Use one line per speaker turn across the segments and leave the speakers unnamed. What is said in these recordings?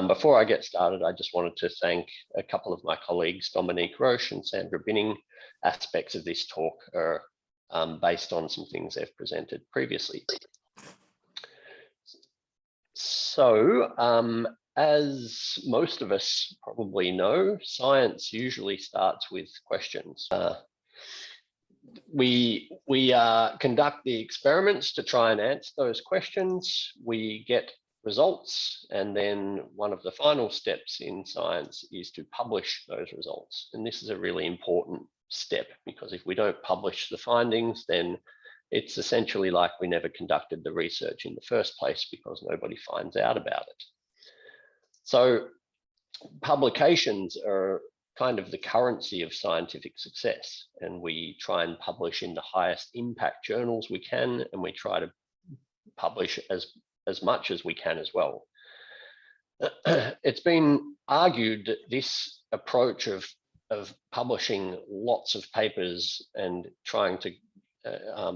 Before I get started, I just wanted to thank a couple of my colleagues, Dominique Roche and Sandra Binning. Aspects of this talk are based on some things they've presented previously. So, as most of us probably know, science usually starts with questions. We conduct the experiments to try and answer those questions. We get results, and then one of the final steps in science is to publish those results. And this is a really important step, because if we don't publish the findings, then it's essentially like we never conducted the research in the first place, because nobody finds out about it. So publications are kind of the currency of scientific success, and we try and publish in the highest impact journals we can, and we try to publish as much as we can as well. It's been argued that this approach of publishing lots of papers and trying to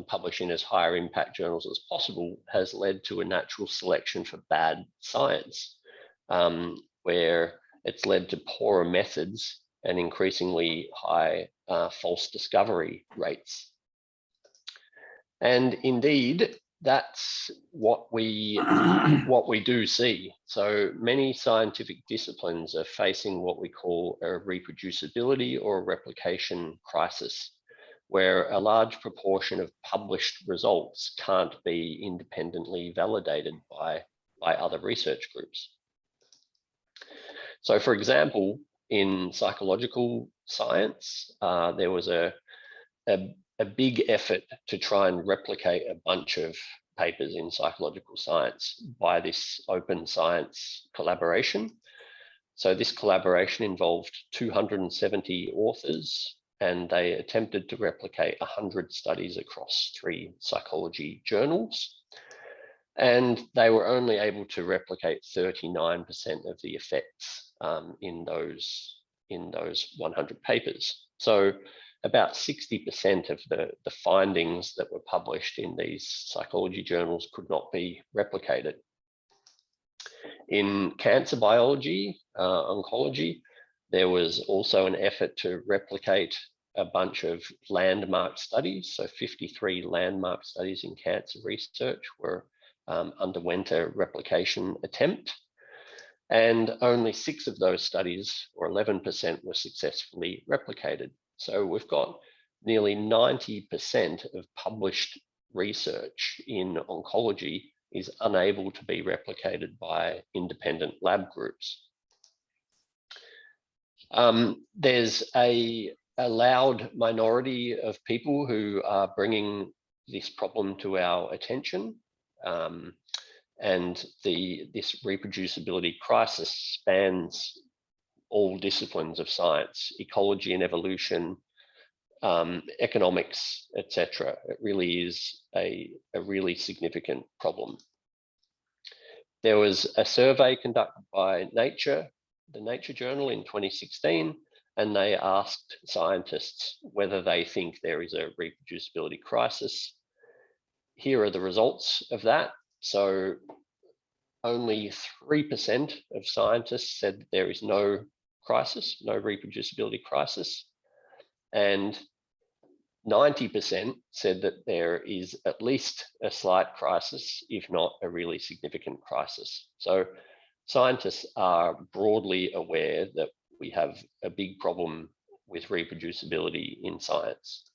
publish in as higher impact journals as possible has led to a natural selection for bad science, where it's led to poorer methods and increasingly high false discovery rates. And indeed, that's what we do see. So many scientific disciplines are facing what we call a reproducibility or a replication crisis, where a large proportion of published results can't be independently validated by other research groups. So, for example, in psychological science, there was a big effort to try and replicate a bunch of papers in psychological science by this open science collaboration. So this collaboration involved 270 authors, and they attempted to replicate 100 studies across 3 psychology journals. And they were only able to replicate 39% of the effects in those 100 papers. So about 60% of the findings that were published in these psychology journals could not be replicated. In cancer biology, oncology, there was also an effort to replicate a bunch of landmark studies. So 53 landmark studies in cancer research underwent a replication attempt. And only 6 of those studies, or 11%, were successfully replicated. So we've got nearly 90% of published research in oncology is unable to be replicated by independent lab groups. There's a loud minority of people who are bringing this problem to our attention. And this reproducibility crisis spans all disciplines of science, ecology and evolution, economics, etc. It really is a really significant problem. There was a survey conducted by Nature, the Nature Journal, in 2016, and they asked scientists whether they think there is a reproducibility crisis. Here are the results of that. So only 3% of scientists said that there is no crisis, no reproducibility crisis, and 90% said that there is at least a slight crisis, if not a really significant crisis. So scientists are broadly aware that we have a big problem with reproducibility in science.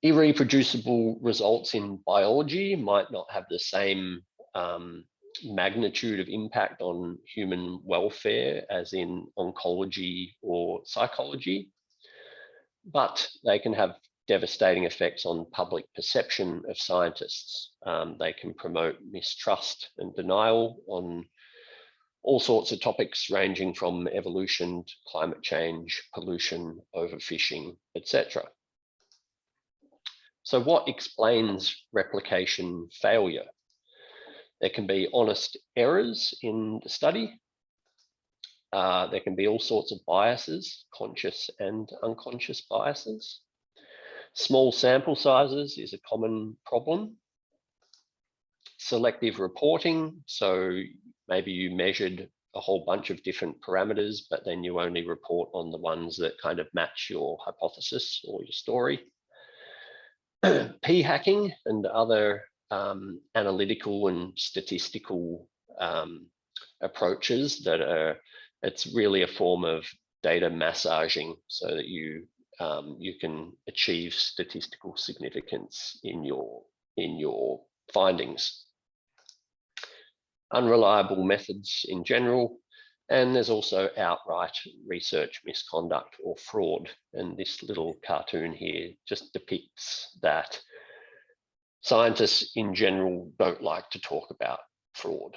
Irreproducible results in biology might not have the same magnitude of impact on human welfare as in oncology or psychology, but they can have devastating effects on public perception of scientists. They can promote mistrust and denial on all sorts of topics, ranging from evolution to climate change, pollution, overfishing, etc. So what explains replication failure? There can be honest errors in the study. There can be all sorts of biases, conscious and unconscious biases. Small sample sizes is a common problem. Selective reporting, so maybe you measured a whole bunch of different parameters, but then you only report on the ones that kind of match your hypothesis or your story. P-hacking and other analytical and statistical approaches that are, it's really a form of data massaging so that you can achieve statistical significance in your findings. Unreliable methods in general, and there's also outright research misconduct or fraud. And this little cartoon here just depicts that scientists in general don't like to talk about fraud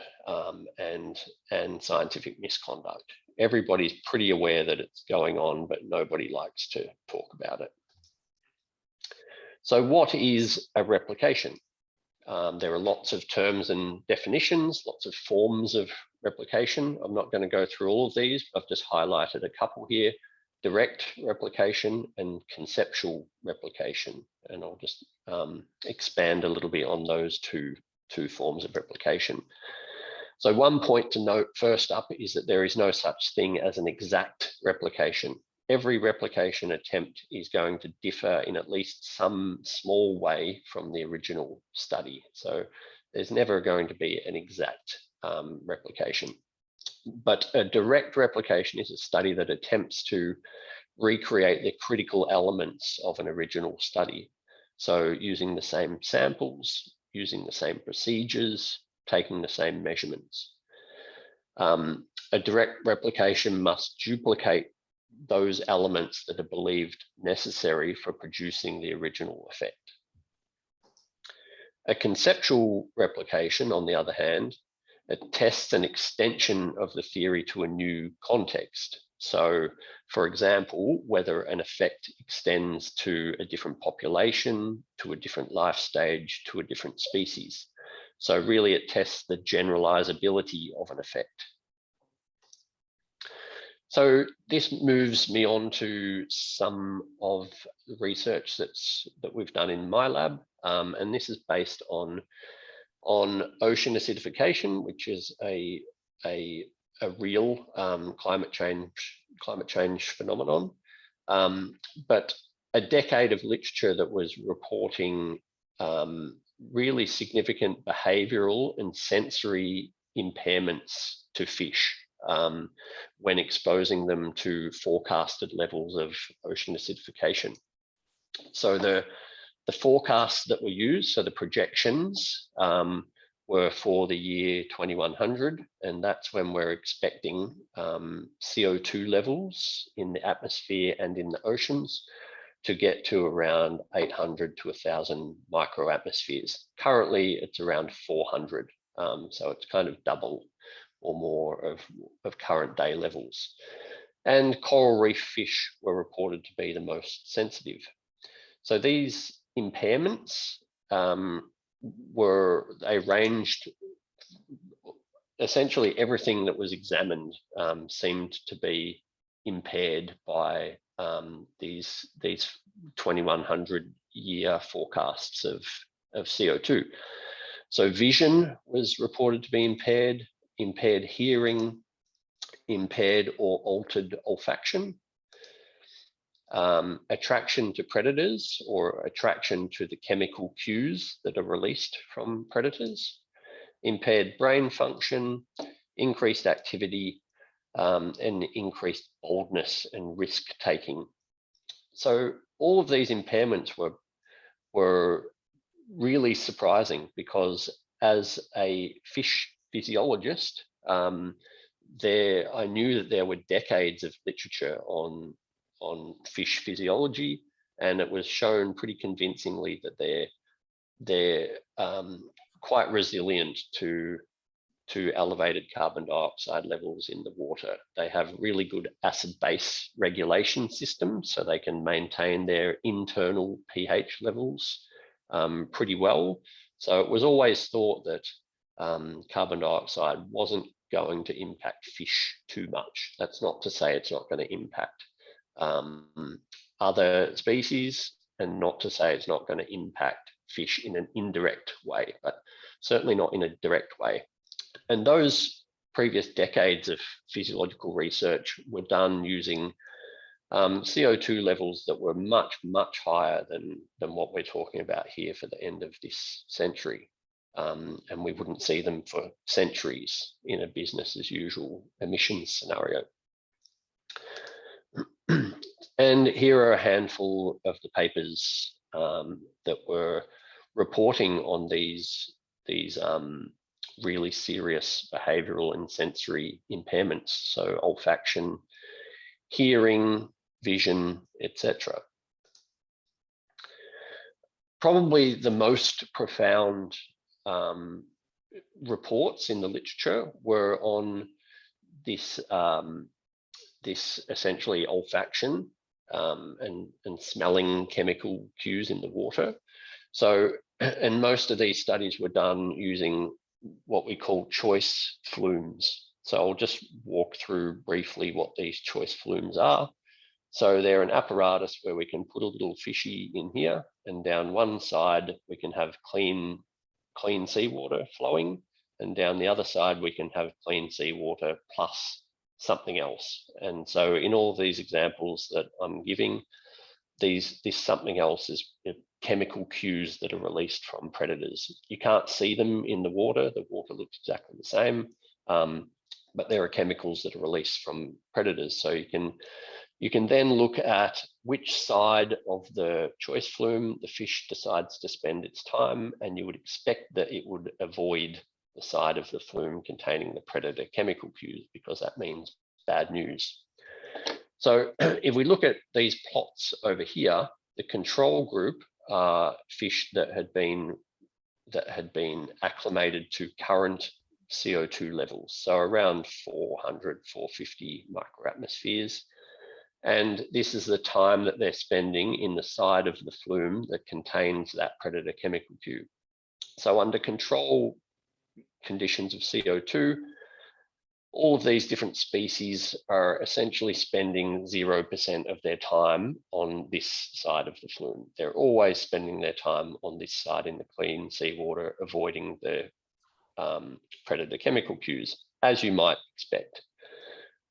and scientific misconduct. Everybody's pretty aware that it's going on, but nobody likes to talk about it. So what is a replication? There are lots of terms and definitions, lots of forms of replication. I'm not going to go through all of these, but I've just highlighted a couple here: direct replication and conceptual replication. And I'll just expand a little bit on those two forms of replication. So one point to note first up is that there is no such thing as an exact replication. Every replication attempt is going to differ in at least some small way from the original study. So there's never going to be an exact replication. But a direct replication is a study that attempts to recreate the critical elements of an original study. So using the same samples, using the same procedures, taking the same measurements. A direct replication must duplicate those elements that are believed necessary for producing the original effect. A conceptual replication, on the other hand, attests an extension of the theory to a new context. So, for example, whether an effect extends to a different population, to a different life stage, to a different species. So really it tests the generalizability of an effect. So this moves me on to some of the research that we've done in my lab, and this is based on ocean acidification, which is a real climate change phenomenon, but a decade of literature that was reporting really significant behavioral and sensory impairments to fish when exposing them to forecasted levels of ocean acidification. So the forecasts that were used, so the projections, were for the year 2100, and that's when we're expecting CO2 levels in the atmosphere and in the oceans to get to around 800 to 1,000 microatmospheres. Currently, it's around 400, so it's kind of double or more of current day levels. And coral reef fish were reported to be the most sensitive. So these impairments they ranged, essentially everything that was examined seemed to be impaired by these 2100 year forecasts of CO2. So vision was reported to be impaired, impaired hearing, impaired or altered olfaction, attraction to predators or attraction to the chemical cues that are released from predators, impaired brain function, increased activity, and increased boldness and risk taking. So all of these impairments were really surprising because as a fish physiologist, I knew that there were decades of literature on fish physiology, and it was shown pretty convincingly that they're quite resilient to elevated carbon dioxide levels in the water. They have really good acid-base regulation systems, so they can maintain their internal pH levels pretty well. So it was always thought that carbon dioxide wasn't going to impact fish too much. That's not to say it's not going to impact other species, and not to say it's not going to impact fish in an indirect way, but certainly not in a direct way. And those previous decades of physiological research were done using CO2 levels that were much, much higher than what we're talking about here for the end of this century. And we wouldn't see them for centuries in a business as usual emissions scenario. And here are a handful of the papers that were reporting on these really serious behavioral and sensory impairments, so olfaction, hearing, vision, etc. Probably the most profound reports in the literature were on this essentially olfaction and smelling chemical cues in the water. So, and most of these studies were done using what we call choice flumes. So I'll just walk through briefly what these choice flumes are. So they're an apparatus where we can put a little fishy in here, and down one side we can have clean seawater flowing, and down the other side we can have clean seawater plus something else. And so in all of these examples that I'm giving, this something else is chemical cues that are released from predators. You can't see them in the water looks exactly the same, but there are chemicals that are released from predators. So you can then look at which side of the choice flume the fish decides to spend its time, and you would expect that it would avoid the side of the flume containing the predator chemical cues, because that means bad news. So if we look at these plots over here, the control group are fish that had been acclimated to current CO2 levels, so around 400, 450 microatmospheres. And this is the time that they're spending in the side of the flume that contains that predator chemical cue. So under control conditions of CO2, all of these different species are essentially spending 0% of their time on this side of the flume. They're always spending their time on this side in the clean seawater, avoiding the predator chemical cues, as you might expect.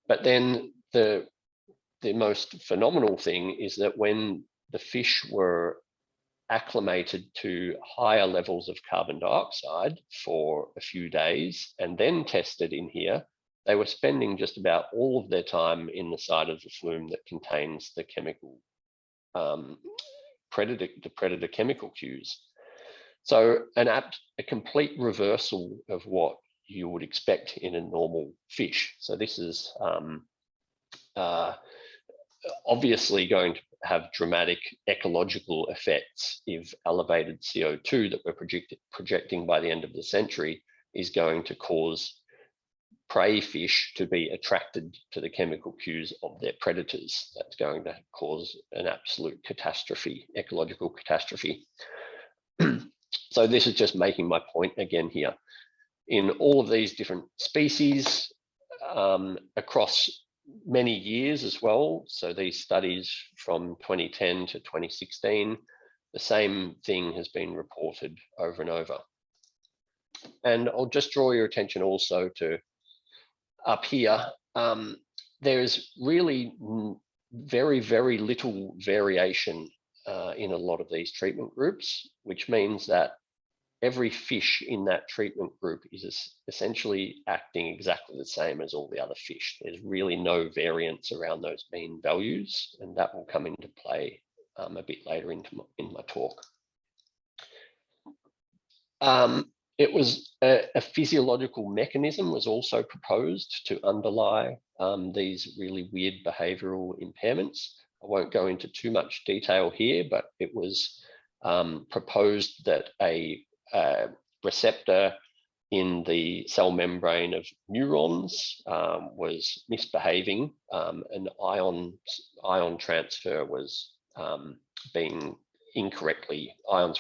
But then the most phenomenal thing is that when the fish were acclimated to higher levels of carbon dioxide for a few days and then tested in here, they were spending just about all of their time in the side of the flume that contains the chemical predator chemical cues. So a complete reversal of what you would expect in a normal fish. So this is obviously going to have dramatic ecological effects if elevated CO2 that we're projecting by the end of the century is going to cause prey fish to be attracted to the chemical cues of their predators. That's going to cause an absolute catastrophe, ecological catastrophe. So this is just making my point again here. In all of these different species, across many years as well, so these studies from 2010 to 2016, the same thing has been reported over and over. And I'll just draw your attention also to up here. There's really very, very little variation in a lot of these treatment groups, which means that every fish in that treatment group is essentially acting exactly the same as all the other fish. There's really no variance around those mean values, and that will come into play a bit later in my talk. It was a physiological mechanism was also proposed to underlie these really weird behavioral impairments. I won't go into too much detail here, but it was proposed that a receptor in the cell membrane of neurons was misbehaving, and ion transfer was ions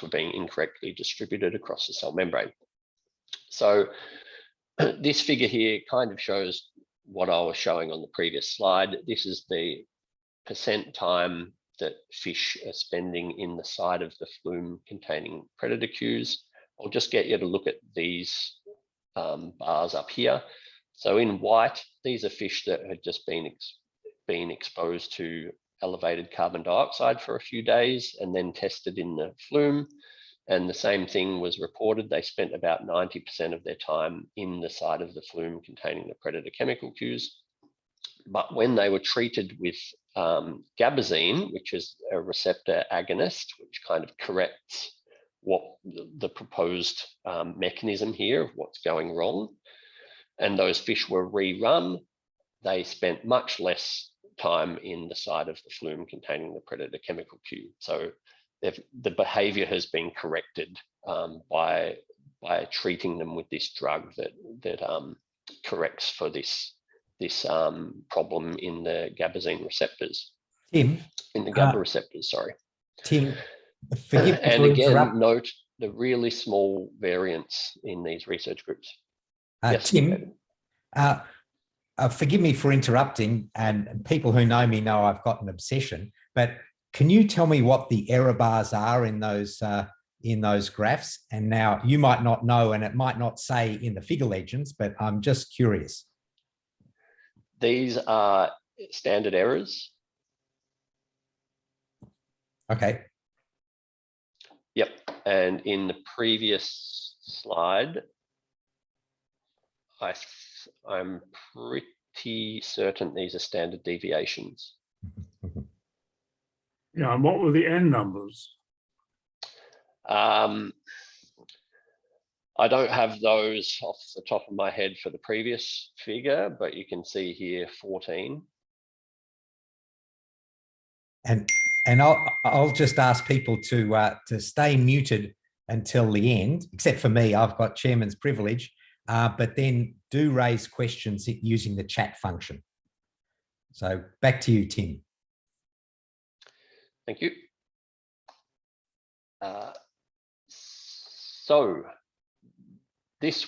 were being incorrectly distributed across the cell membrane. So this figure here kind of shows what I was showing on the previous slide. This is the percent time that fish are spending in the side of the flume containing predator cues. I'll just get you to look at these bars up here. So in white, these are fish that had just been exposed to elevated carbon dioxide for a few days and then tested in the flume. And the same thing was reported. They spent about 90% of their time in the side of the flume containing the predator chemical cues. But when they were treated with gabazine, which is a receptor agonist, which kind of corrects what the proposed mechanism here of what's going wrong, and those fish were rerun, they spent much less time in the side of the flume containing the predator chemical cue. So the behavior has been corrected by treating them with this drug that corrects for this problem in the gabazine receptors.
Tim,
in the GABA receptors, sorry.
Tim, forgive me
and
for
again, note the really small variance in these research groups. Yes,
Tim, forgive me for interrupting, and people who know me know I've got an obsession, but can you tell me what the error bars are in those graphs? And now you might not know, and it might not say in the figure legends, but I'm just curious.
These are standard errors.
Okay.
Yep. And in the previous slide, I'm pretty certain these are standard deviations.
Yeah, and what were the N numbers?
I don't have those off the top of my head for the previous figure, but you can see here 14.
And I'll just ask people to stay muted until the end, except for me, I've got chairman's privilege, but then do raise questions using the chat function. So back to you, Tim.
Thank you. So these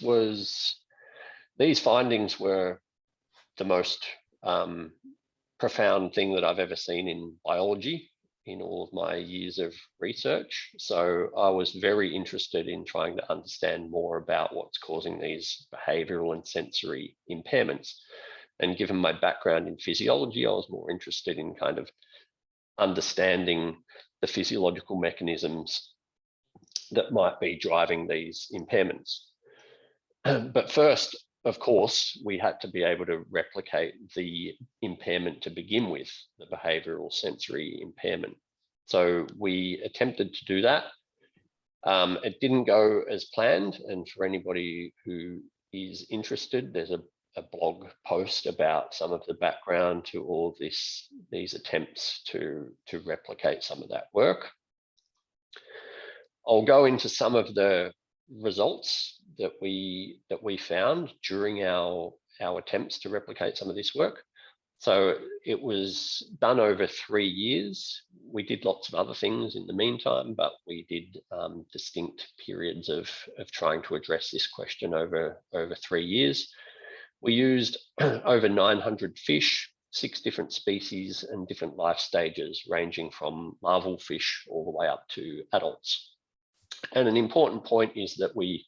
findings were the most profound thing that I've ever seen in biology in all of my years of research. So I was very interested in trying to understand more about what's causing these behavioral and sensory impairments. And given my background in physiology, I was more interested in kind of understanding the physiological mechanisms that might be driving these impairments. But first, of course, we had to be able to replicate the impairment to begin with, the behavioral sensory impairment. So we attempted to do that. It didn't go as planned. And for anybody who is interested, there's a blog post about some of the background to all of these attempts to replicate some of that work. I'll go into some of the results that we found during our attempts to replicate some of this work. So it was done over 3 years. We did lots of other things in the meantime, but we did distinct periods of trying to address this question over 3 years. We used over 900 fish, 6 different species and different life stages, ranging from larval fish all the way up to adults. And an important point is that we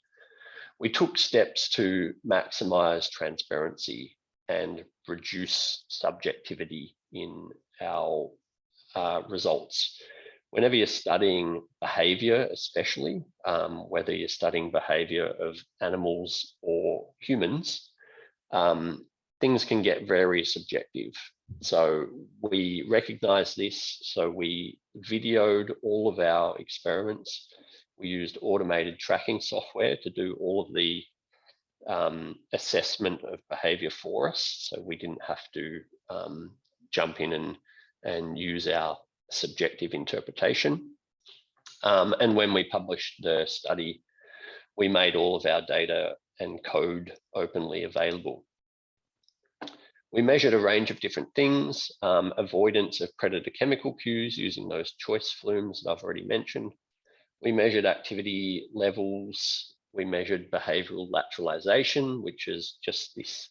took steps to maximize transparency and reduce subjectivity in our results. Whenever you're studying behavior, especially, whether you're studying behavior of animals or humans, things can get very subjective. So we recognize this. So we videoed all of our experiments. We used automated tracking software to do all of the assessment of behavior for us. So we didn't have to jump in and use our subjective interpretation. And when we published the study, we made all of our data and code openly available. We measured a range of different things, avoidance of predator chemical cues using those choice flumes that I've already mentioned. We measured activity levels. We measured behavioral lateralization, which is just this,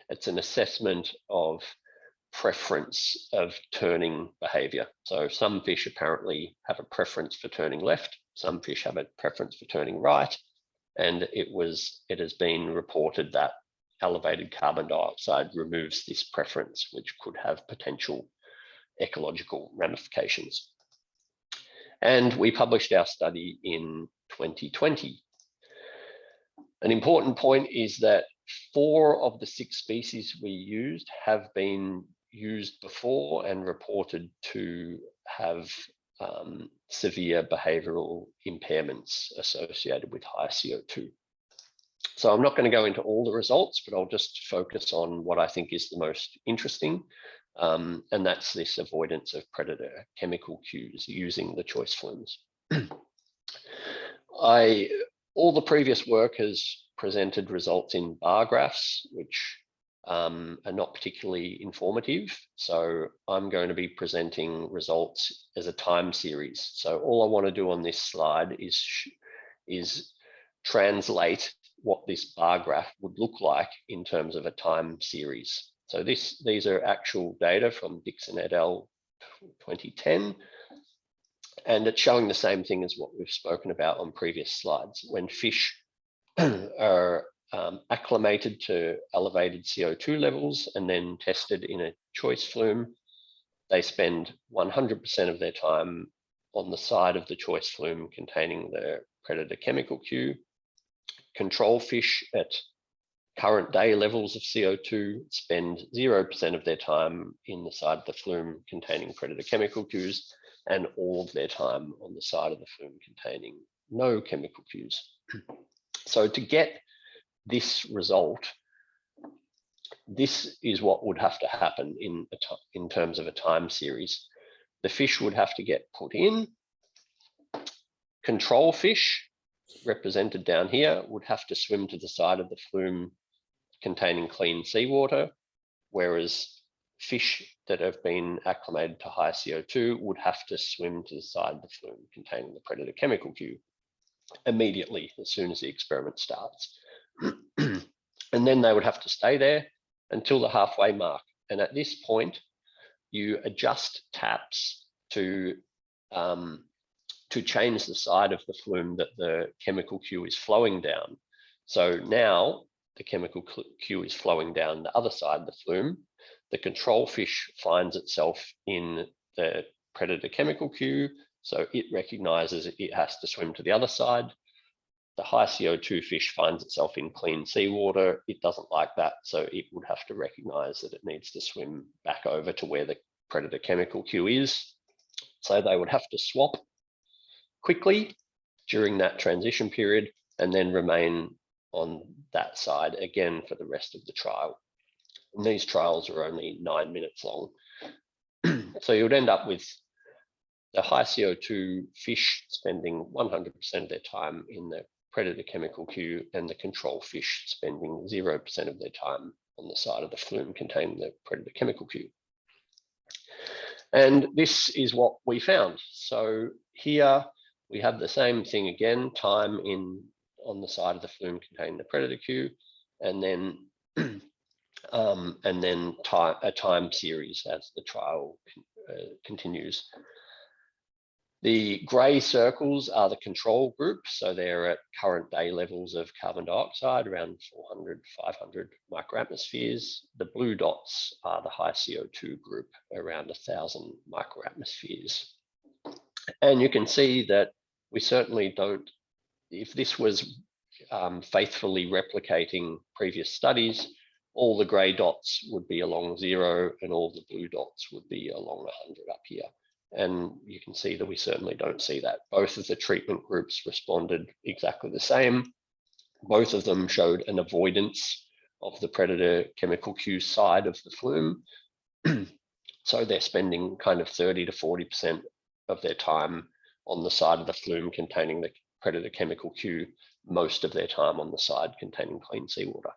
it's an assessment of preference of turning behavior. So some fish apparently have a preference for turning left, some fish have a preference for turning right, and it has been reported that elevated carbon dioxide removes this preference, which could have potential ecological ramifications. And we published our study in 2020. An important point is that 4 of the 6 species we used have been used before and reported to have severe behavioral impairments associated with high CO2. So I'm not going to go into all the results, but I'll just focus on what I think is the most interesting, and that's this avoidance of predator chemical cues using the choice flumes. All the previous work has presented results in bar graphs, which are not particularly informative. So I'm going to be presenting results as a time series. So all I want to do on this slide is translate what this bar graph would look like in terms of a time series. So these are actual data from Dixon et al. 2010. And it's showing the same thing as what we've spoken about on previous slides. When fish are acclimated to elevated CO2 levels and then tested in a choice flume, they spend 100% of their time on the side of the choice flume containing the predator chemical cue. Control fish at current day levels of CO2 spend 0% of their time in the side of the flume containing predator chemical cues, and all of their time on the side of the flume containing no chemical cues. So to get this result, this is what would have to happen in terms of a time series. The fish would have to get put in. Control fish, represented down here, would have to swim to the side of the flume containing clean seawater, whereas fish that have been acclimated to high CO2 would have to swim to the side of the flume containing the predator chemical cue immediately as soon as the experiment starts. And then they would have to stay there until the halfway mark. And at this point, you adjust taps to change the side of the flume that the chemical cue is flowing down. So now the chemical cue is flowing down the other side of the flume. The control fish finds itself in the predator chemical cue, so it recognizes it has to swim to the other side. The high CO2 fish finds itself in clean seawater. It doesn't like that, so it would have to recognize that it needs to swim back over to where the predator chemical cue is. So they would have to swap quickly during that transition period and then remain on that side again for the rest of the trial. And these trials are only 9 minutes long. So you would end up with the high CO2 fish spending 100% of their time in the predator chemical cue and the control fish spending 0% of their time on the side of the flume containing the predator chemical cue. And this is what we found. So here we have the same thing again, time on the side of the flume containing the predator cue, and then a time series as the trial continues. The grey circles are the control group, so they're at current day levels of carbon dioxide, around 400, 500 microatmospheres. The blue dots are the high CO2 group, around 1,000 microatmospheres. And you can see that we certainly don't, if this was faithfully replicating previous studies, all the grey dots would be along 0 and all the blue dots would be along 100 up here. And you can see that we certainly don't see that. Both of the treatment groups responded exactly the same. Both of them showed an avoidance of the predator chemical cue side of the flume. So they're spending kind of 30 to 40% of their time on the side of the flume containing the predator chemical cue, most of their time on the side containing clean seawater.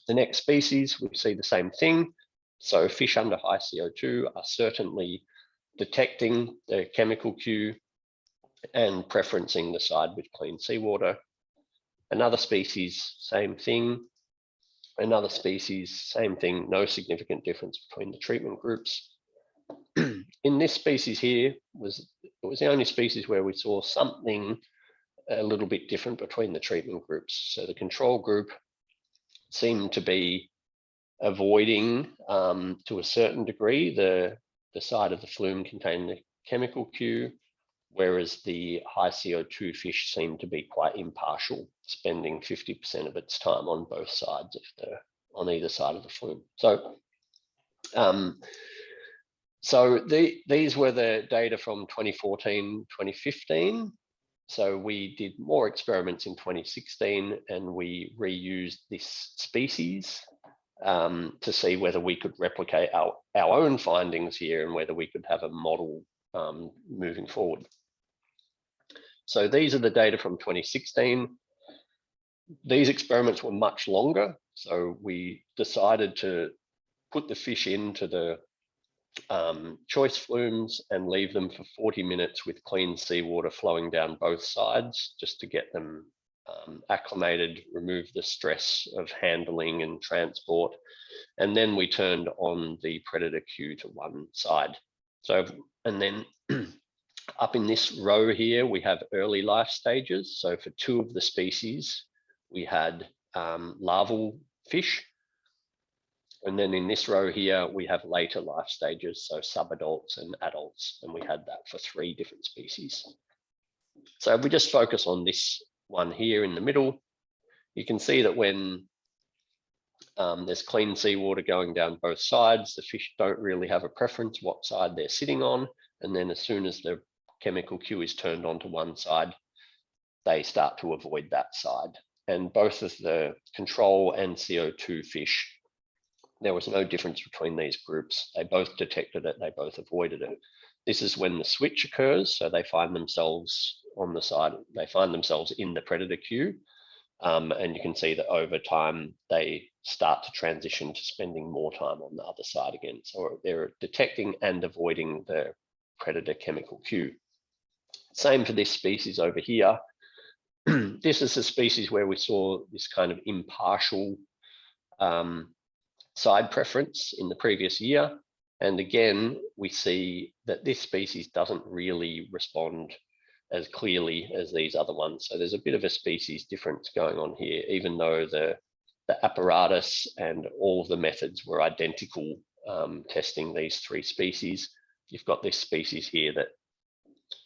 The next species, we see the same thing. So fish under high CO2 are certainly detecting the chemical cue and preferencing the side with clean seawater. Another species, same thing. Another species, same thing, no significant difference between the treatment groups. In this species here, it was the only species where we saw something a little bit different between the treatment groups. So the control group seem to be avoiding, to a certain degree, the side of the flume containing the chemical cue, whereas the high CO2 fish seem to be quite impartial, spending 50% of its time on both sides of on either side of the flume. So these were the data from 2014, 2015. So we did more experiments in 2016, and we reused this species to see whether we could replicate our own findings here and whether we could have a model moving forward. So these are the data from 2016. These experiments were much longer, so we decided to put the fish into the choice flumes and leave them for 40 minutes with clean seawater flowing down both sides, just to get them acclimated, remove the stress of handling and transport. And then we turned on the predator cue to one side. So, and then up in this row here, we have early life stages. So for 2 of the species, we had larval fish. And then in this row here, we have later life stages, so subadults and adults, and we had that for 3 different species. So if we just focus on this one here in the middle, you can see that when there's clean seawater going down both sides, the fish don't really have a preference what side they're sitting on. And then as soon as the chemical cue is turned onto one side, they start to avoid that side. And both of the control and CO2 fish, there was no difference between these groups. They both detected it, they both avoided it. This is when the switch occurs, so they find themselves on the side, they find themselves in the predator cue. And you can see that over time, they start to transition to spending more time on the other side again. So they're detecting and avoiding the predator chemical cue. Same for this species over here. This is a species where we saw this kind of impartial side preference in the previous year. And again, we see that this species doesn't really respond as clearly as these other ones. So there's a bit of a species difference going on here, even though the apparatus and all of the methods were identical testing these 3 species. You've got this species here that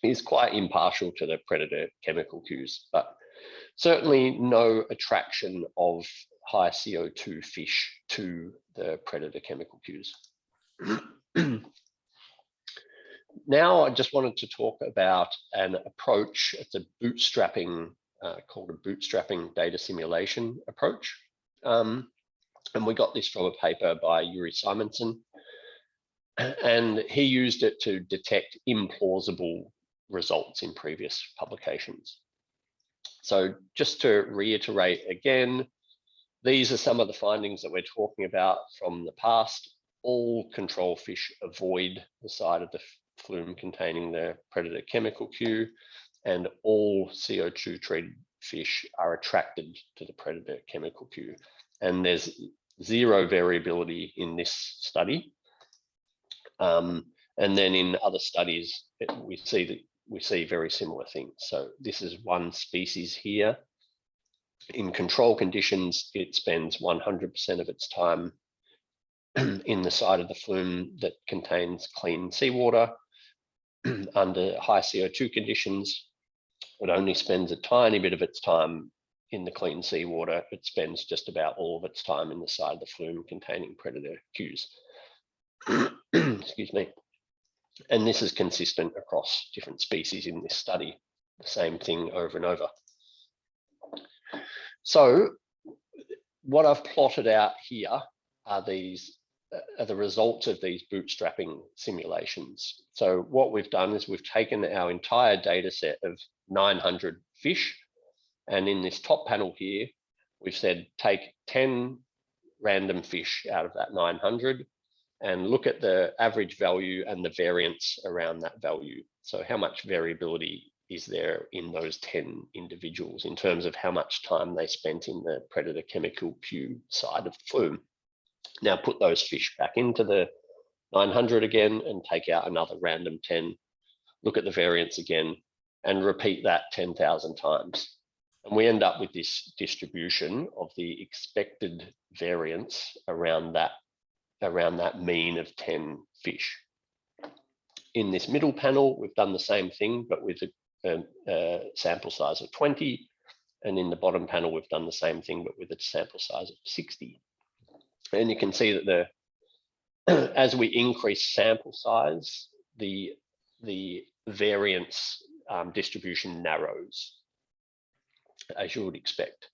is quite impartial to the predator chemical cues, but certainly no attraction of high CO2 fish to the predator chemical cues. Now, I just wanted to talk about an approach. It's a bootstrapping, called a bootstrapping data simulation approach. And we got this from a paper by Yuri Simonson. And he used it to detect implausible results in previous publications. So just to reiterate again, these are some of the findings that we're talking about from the past. All control fish avoid the side of the flume containing the predator chemical cue, and all CO2 treated fish are attracted to the predator chemical cue. And there's 0 variability in this study. And then in other studies, we see very similar things. So this is one species here. In control conditions, it spends 100% of its time in the side of the flume that contains clean seawater. Under high CO2 conditions, it only spends a tiny bit of its time in the clean seawater. It spends just about all of its time in the side of the flume containing predator cues. Excuse me. And this is consistent across different species in this study, the same thing over and over. So what I've plotted out here are the results of these bootstrapping simulations. So what we've done is we've taken our entire data set of 900 fish, and in this top panel here, we've said take 10 random fish out of that 900 and look at the average value and the variance around that value. So how much variability is there in those 10 individuals in terms of how much time they spent in the predator chemical cue side of the flume. Now put those fish back into the 900 again and take out another random 10, look at the variance again, and repeat that 10,000 times. And we end up with this distribution of the expected variance around that mean of 10 fish. In this middle panel, we've done the same thing, but with a sample size of 20. And in the bottom panel, we've done the same thing, but with a sample size of 60. And you can see that as we increase sample size, the variance distribution narrows, as you would expect.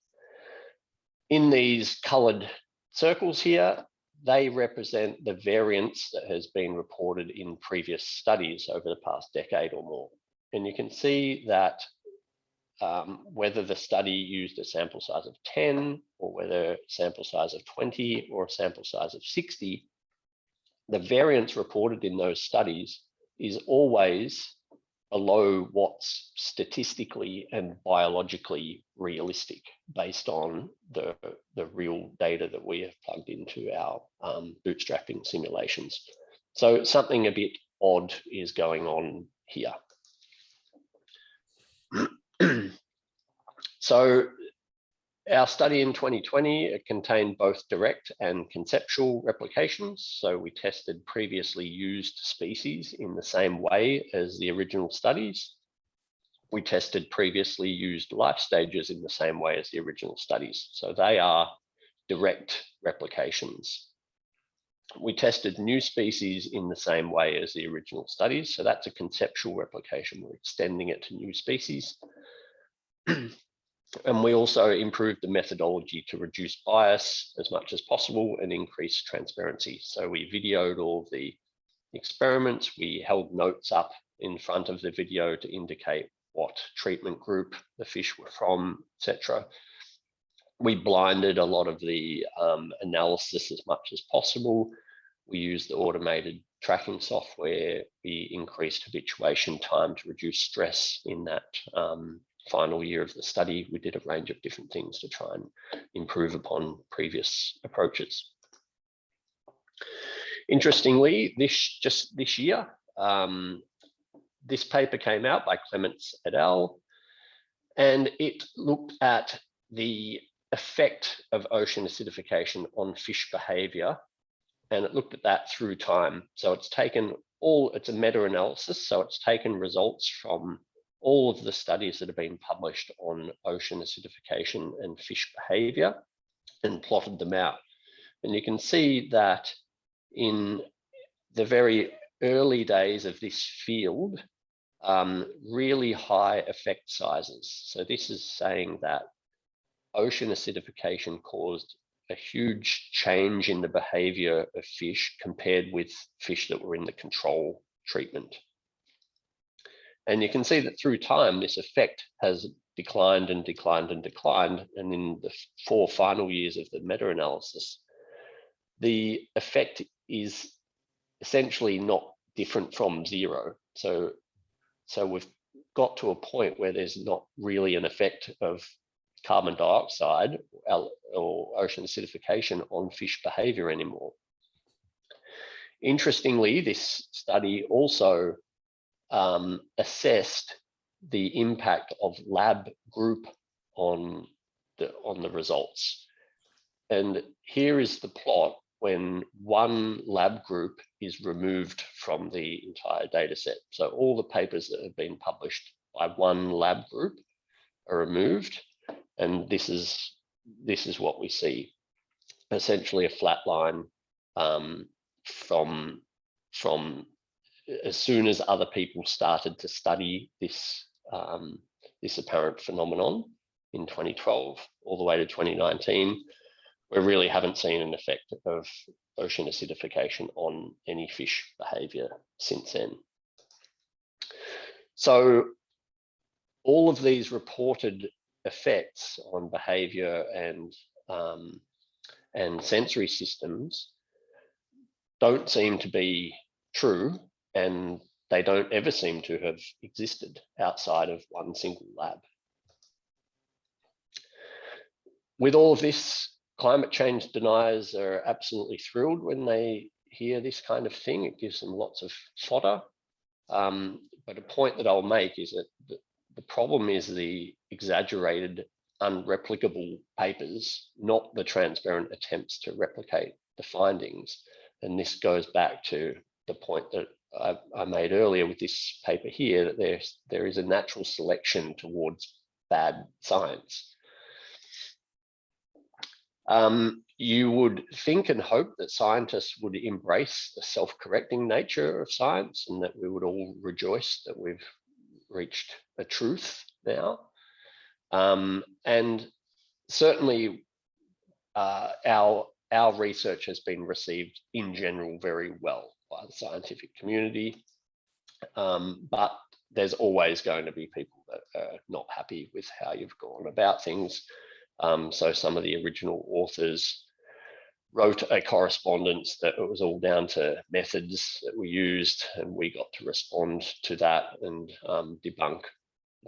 In these colored circles here, they represent the variance that has been reported in previous studies over the past decade or more. And you can see that whether the study used a sample size of 10 or whether a sample size of 20 or a sample size of 60, the variance reported in those studies is always below what's statistically and biologically realistic based on the real data that we have plugged into our bootstrapping simulations. So something a bit odd is going on here. So our study in 2020, it contained both direct and conceptual replications. So we tested previously used species in the same way as the original studies. We tested previously used life stages in the same way as the original studies. So they are direct replications. We tested new species in the same way as the original studies. So that's a conceptual replication. We're extending it to new species. And we also improved the methodology to reduce bias as much as possible and increase transparency. So we videoed all of the experiments. We held notes up in front of the video to indicate what treatment group the fish were from, etc. We blinded a lot of the analysis as much as possible. We used the automated tracking software. We increased habituation time to reduce stress in that final year of the study. We did a range of different things to try and improve upon previous approaches. Interestingly, just this year, this paper came out by Clements et al. And it looked at the effect of ocean acidification on fish behavior. And it looked at that through time. So it's taken it's a meta-analysis. So it's taken results from all of the studies that have been published on ocean acidification and fish behavior and plotted them out. And you can see that in the very early days of this field, really high effect sizes. So this is saying that ocean acidification caused a huge change in the behavior of fish compared with fish that were in the control treatment. And you can see that through time, this effect has declined and declined and declined. And in the 4 final years of the meta-analysis, the effect is essentially not different from 0. So we've got to a point where there's not really an effect of carbon dioxide or ocean acidification on fish behavior anymore. Interestingly, this study also assessed the impact of lab group on the results. And here is the plot when one lab group is removed from the entire data set. So all the papers that have been published by one lab group are removed. And this is what we see. Essentially a flat line from as soon as other people started to study this apparent phenomenon in 2012 all the way to 2019, we really haven't seen an effect of ocean acidification on any fish behavior since then. So all of these reported effects on behavior and sensory systems don't seem to be true, and they don't ever seem to have existed outside of one single lab. With all of this, climate change deniers are absolutely thrilled when they hear this kind of thing. It gives them lots of fodder. But a point that I'll make is that the problem is the exaggerated unreplicable papers, not the transparent attempts to replicate the findings. And this goes back to the point that I made earlier with this paper here, that there is a natural selection towards bad science. You would think and hope that scientists would embrace the self-correcting nature of science, and that we would all rejoice that we've reached a truth now. And certainly our research has been received in general very well by the scientific community, but there's always going to be people that are not happy with how you've gone about things. So some of the original authors wrote a correspondence that it was all down to methods that we used, and we got to respond to that and debunk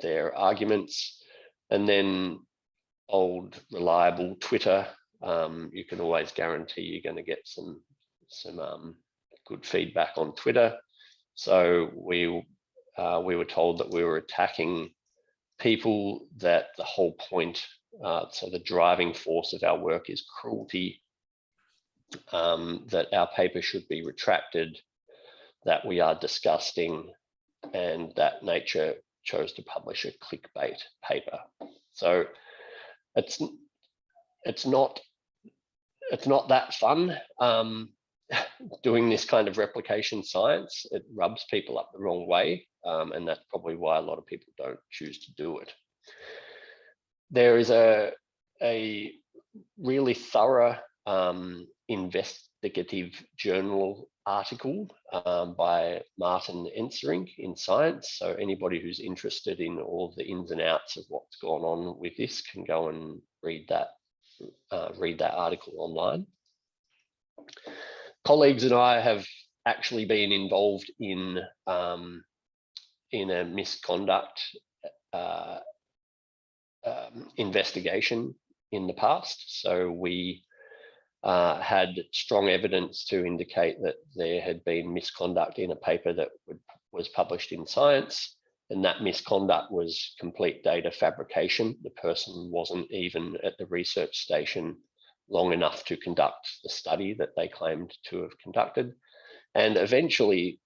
their arguments. And then old reliable Twitter, you can always guarantee you're going to get some good feedback on Twitter. So we were told that we were attacking people, that the whole point, so the driving force of our work is cruelty, that our paper should be retracted, that we are disgusting, and that Nature chose to publish a clickbait paper. So it's not that fun doing this kind of replication science. It rubs people up the wrong way, and that's probably why a lot of people don't choose to do it. There is a really thorough investigative journal article by Martin Ensering in Science. So anybody who's interested in all the ins and outs of what's gone on with this can go and read that article online. Colleagues and I have actually been involved in a misconduct investigation in the past. So we had strong evidence to indicate that there had been misconduct in a paper that was published in Science, and that misconduct was complete data fabrication. The person wasn't even at the research station long enough to conduct the study that they claimed to have conducted. And eventually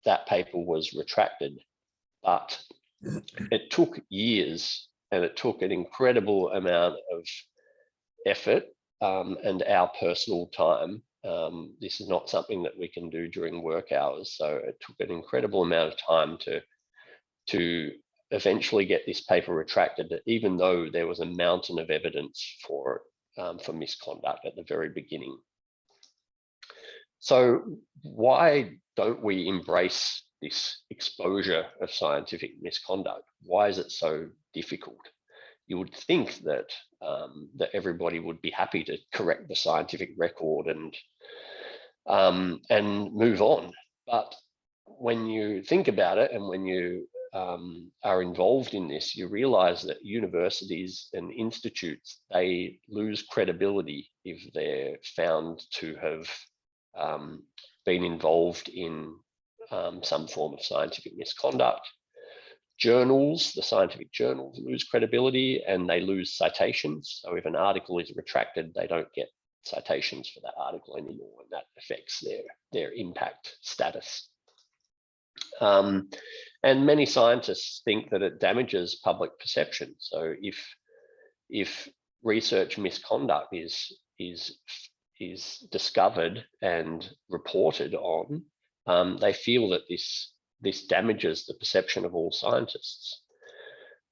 that paper was retracted, but it took years, and it took an incredible amount of effort and our personal time. This is not something that we can do during work hours. So it took an incredible amount of time to eventually get this paper retracted, even though there was a mountain of evidence for misconduct at the very beginning. So why don't we embrace this exposure of scientific misconduct? Why is it so difficult? You would think that that everybody would be happy to correct the scientific record and move on. But when you think about it, and when you are involved in this, you realize that universities and institutes, they lose credibility if they're found to have been involved in some form of scientific misconduct. Journals, the scientific journals, lose credibility and they lose citations. So if an article is retracted, they don't get citations for that article anymore, and that affects their impact status. And many scientists think that it damages public perception. So if research misconduct is discovered and reported on, they feel that this damages the perception of all scientists.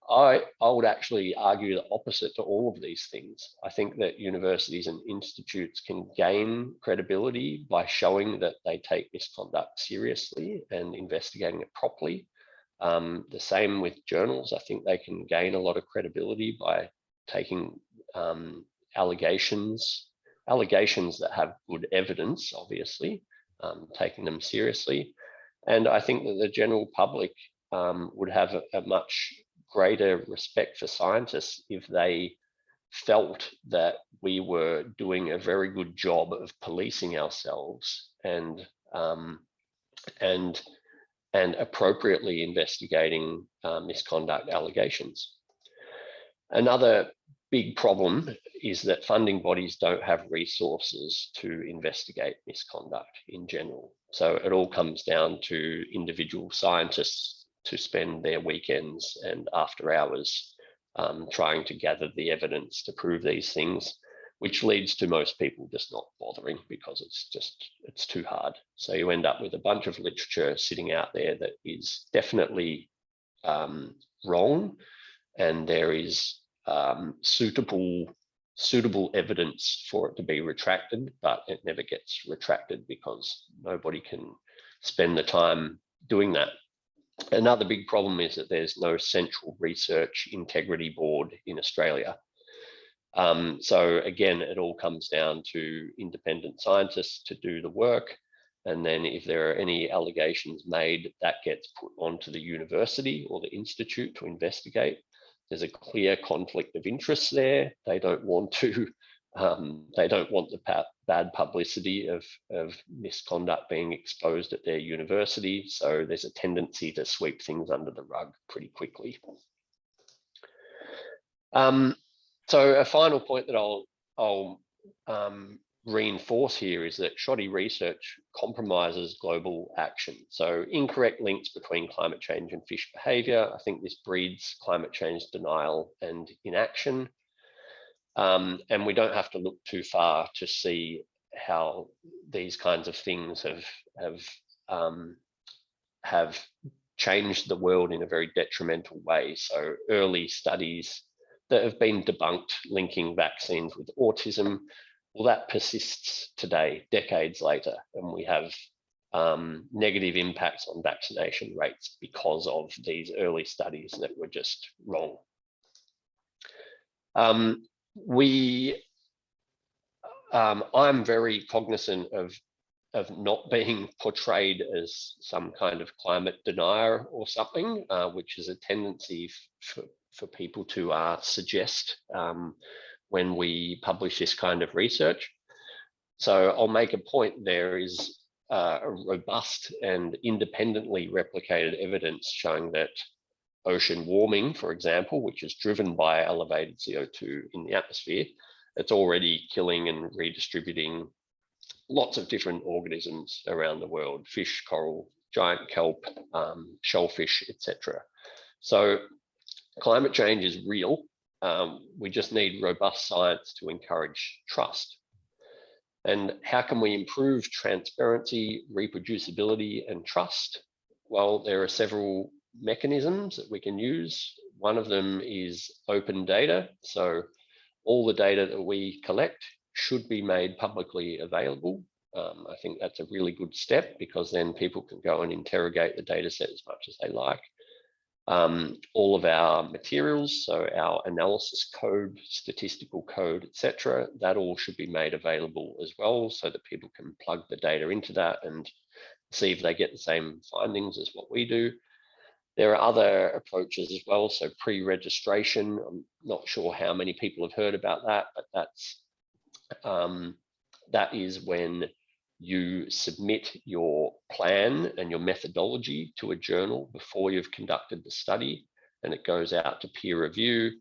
I would actually argue the opposite to all of these things. I think that universities and institutes can gain credibility by showing that they take misconduct seriously and investigating it properly. The same with journals. I think they can gain a lot of credibility by taking allegations that have good evidence, obviously, taking them seriously. And I think that the general public would have a much greater respect for scientists if they felt that we were doing a very good job of policing ourselves and appropriately investigating misconduct allegations. Another big problem is that funding bodies don't have resources to investigate misconduct in general. So it all comes down to individual scientists to spend their weekends and after hours trying to gather the evidence to prove these things, which leads to most people just not bothering because it's too hard. So you end up with a bunch of literature sitting out there that is definitely wrong, and there is suitable evidence for it to be retracted, but it never gets retracted because nobody can spend the time doing that. Another big problem is that there's no central research integrity board in Australia. So again, it all comes down to independent scientists to do the work. And then if there are any allegations made, that gets put onto the university or the institute to investigate. There's a clear conflict of interest there. They don't want to, they don't want the bad publicity of misconduct being exposed at their university. So there's a tendency to sweep things under the rug pretty quickly. So a final point that I'll reinforce here is that shoddy research compromises global action. So incorrect links between climate change and fish behavior. I think this breeds climate change denial and inaction. And we don't have to look too far to see how these kinds of things have changed the world in a very detrimental way. So early studies that have been debunked linking vaccines with autism, well, that persists today, decades later, and we have negative impacts on vaccination rates because of these early studies that were just wrong. I'm very cognizant of not being portrayed as some kind of climate denier or something, which is a tendency for people to suggest when we publish this kind of research. So I'll make a point. There is a robust and independently replicated evidence showing that ocean warming, for example, which is driven by elevated CO2 in the atmosphere, it's already killing and redistributing lots of different organisms around the world: fish, coral, giant kelp, shellfish, etc. So climate change is real. We just need robust science to encourage trust. And how can we improve transparency, reproducibility, and trust? Well, there are several mechanisms that we can use. One of them is open data. So all the data that we collect should be made publicly available. I think that's a really good step because then people can go and interrogate the data set as much as they like. All of our materials, so our analysis code, statistical code, etc., that all should be made available as well so that people can plug the data into that and see if they get the same findings as what we do. There are other approaches as well, so pre-registration. I'm not sure how many people have heard about that, but that is when you submit your plan and your methodology to a journal before you've conducted the study, and it goes out to peer review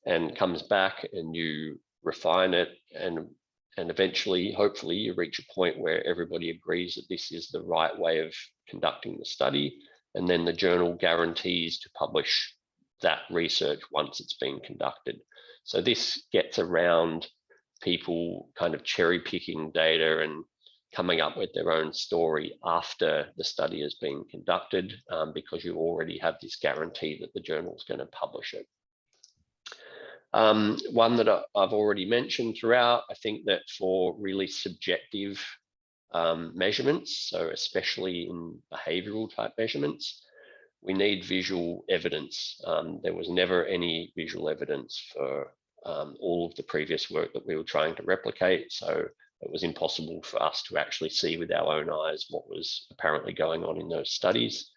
and comes back, and you refine it, and eventually, hopefully, you reach a point where everybody agrees that this is the right way of conducting the study, and then the journal guarantees to publish that research once it's been conducted. So this gets around people kind of cherry picking data and coming up with their own story after the study has been conducted, because you already have this guarantee that the journal is going to publish it. One that I've already mentioned throughout, I think that for really subjective measurements, so especially in behavioral type measurements, we need visual evidence. There was never any visual evidence for all of the previous work that we were trying to replicate. So it was impossible for us to actually see with our own eyes what was apparently going on in those studies.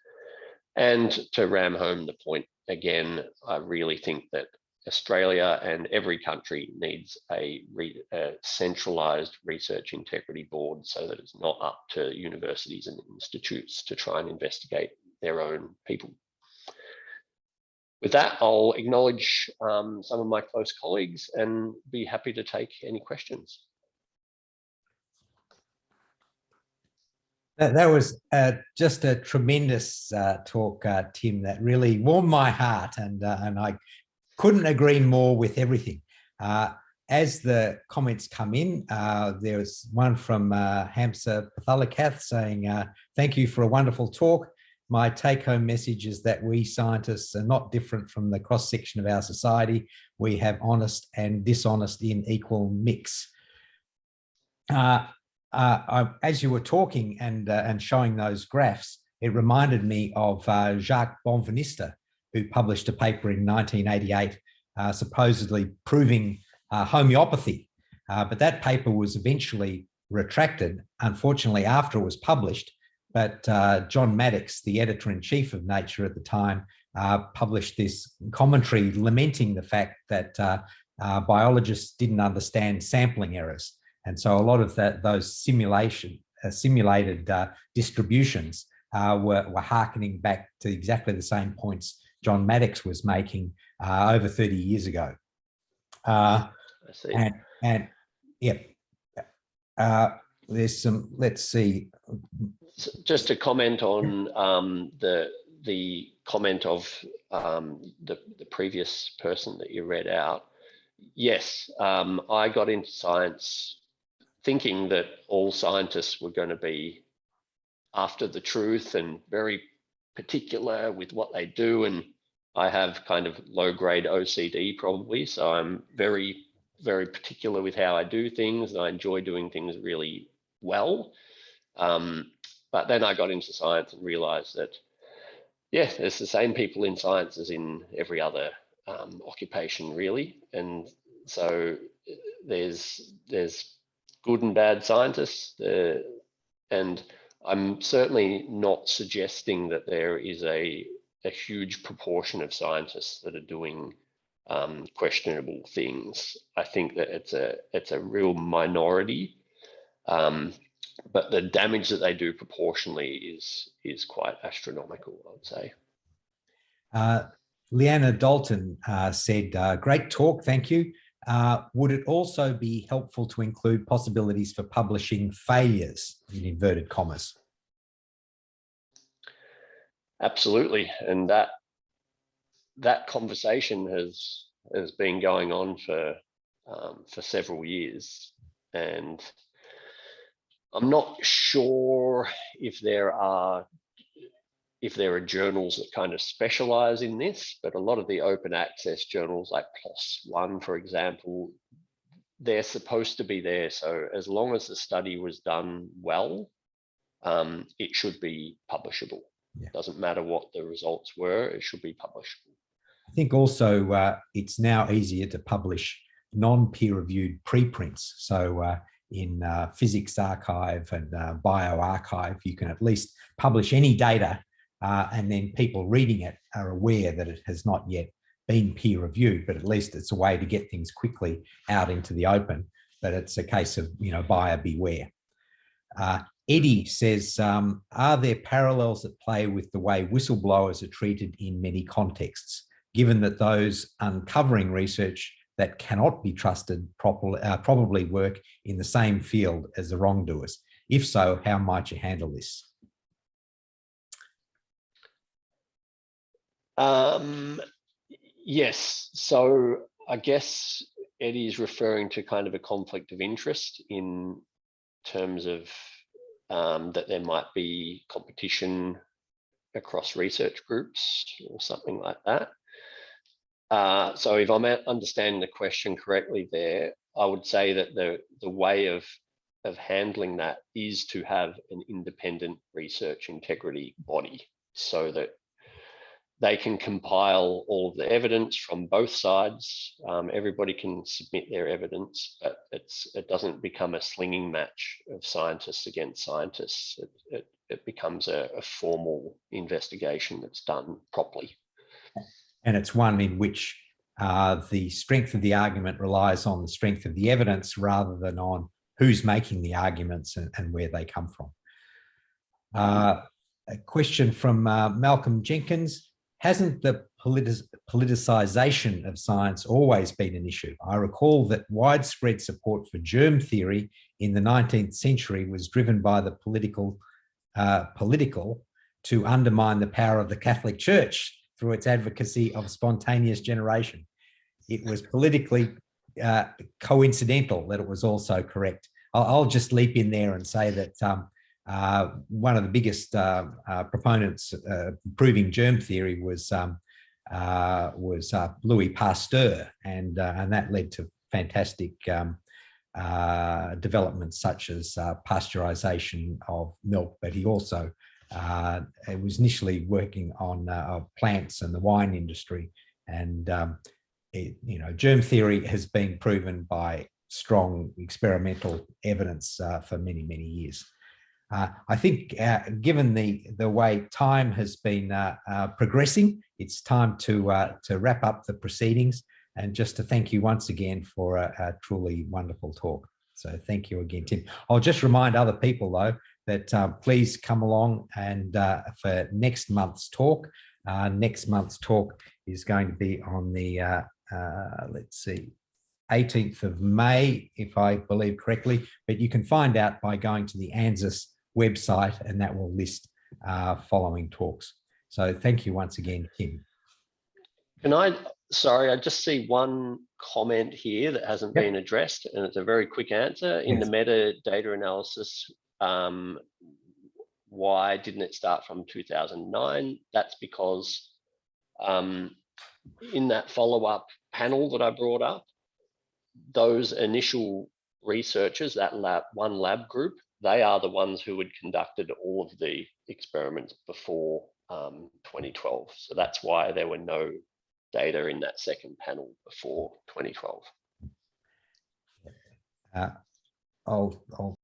And to ram home the point again, I really think that Australia and every country needs a centralized research integrity board so that it's not up to universities and institutes to try and investigate their own people. With that, I'll acknowledge some of my close colleagues and be happy to take any questions.
That was just a tremendous talk, Tim, that really warmed my heart, and I couldn't agree more with everything. As the comments come in, there's one from Hamza Pathalakath saying, thank you for a wonderful talk. My take-home message is that we scientists are not different from the cross-section of our society. We have honest and dishonest in equal mix. As you were talking and showing those graphs, it reminded me of Jacques Bonveniste, who published a paper in 1988, supposedly proving homeopathy. But that paper was eventually retracted, unfortunately, after it was published. But John Maddox, the editor-in-chief of Nature at the time, published this commentary lamenting the fact that biologists didn't understand sampling errors. And so a lot of those simulated distributions were hearkening back to exactly the same points John Maddox was making over 30 years ago. I see. And yeah, there's some, let's see.
Just to comment on the comment of the previous person that you read out. Yes, I got into science thinking that all scientists were going to be after the truth and very particular with what they do. And I have kind of low-grade OCD probably, so I'm very, very particular with how I do things, and I enjoy doing things really well. But then I got into science and realized that, yeah, there's the same people in science as in every other occupation, really. And so there's good and bad scientists, and I'm certainly not suggesting that there is a huge proportion of scientists that are doing questionable things. I think that it's a real minority, but the damage that they do proportionally is quite astronomical, I would say.
Leanna Dalton said, great talk, thank you. Would it also be helpful to include possibilities for publishing failures, in inverted commas?
Absolutely, and that conversation has been going on for several years, and I'm not sure if there are journals that kind of specialize in this, but a lot of the open access journals like PLOS One, for example, they're supposed to be there. So as long as the study was done well, it should be publishable. Yeah. Doesn't matter what the results were, it should be publishable.
I think also it's now easier to publish non-peer-reviewed preprints. So in Physics Archive and BioArchive, you can at least publish any data, and then people reading it are aware that it has not yet been peer-reviewed, but at least it's a way to get things quickly out into the open. But it's a case of, you know, buyer beware. Eddie says, are there parallels at play with the way whistleblowers are treated in many contexts, given that those uncovering research that cannot be trusted probably work in the same field as the wrongdoers? If so, how might you handle this?
Yes, so I guess Eddie is referring to kind of a conflict of interest in terms of that there might be competition across research groups or something like that. So if I'm understanding the question correctly there, I would say that the way of handling that is to have an independent research integrity body so that they can compile all of the evidence from both sides. Everybody can submit their evidence, but it doesn't become a slinging match of scientists against scientists. It becomes a formal investigation that's done properly.
And it's one in which the strength of the argument relies on the strength of the evidence rather than on who's making the arguments and where they come from. A question from Malcolm Jenkins. hasn't the politicization of science always been an issue? I recall that widespread support for germ theory in the 19th century was driven by the political to undermine the power of the Catholic Church through its advocacy of spontaneous generation. It was politically coincidental that it was also correct. I'll just leap in there and say that one of the biggest proponents proving germ theory was Louis Pasteur, and that led to fantastic developments such as pasteurization of milk. But he also was initially working on plants and the wine industry, and germ theory has been proven by strong experimental evidence for many, many years. I think given the way time has been progressing, it's time to wrap up the proceedings, and just to thank you once again for a truly wonderful talk. So thank you again, Tim. I'll just remind other people though that please come along and for next month's talk. Next month's talk is going to be on the, let's see, 18th of May, if I believe correctly, but you can find out by going to the ANZAAS website, and that will list following talks. So thank you once again, Kim.
Sorry, I just see one comment here that hasn't been addressed, and it's a very quick answer. In the metadata analysis, why didn't it start from 2009? That's because in that follow-up panel that I brought up, those initial researchers, that one lab group, they are the ones who had conducted all of the experiments before 2012. So that's why there were no data in that second panel before 2012.
I'll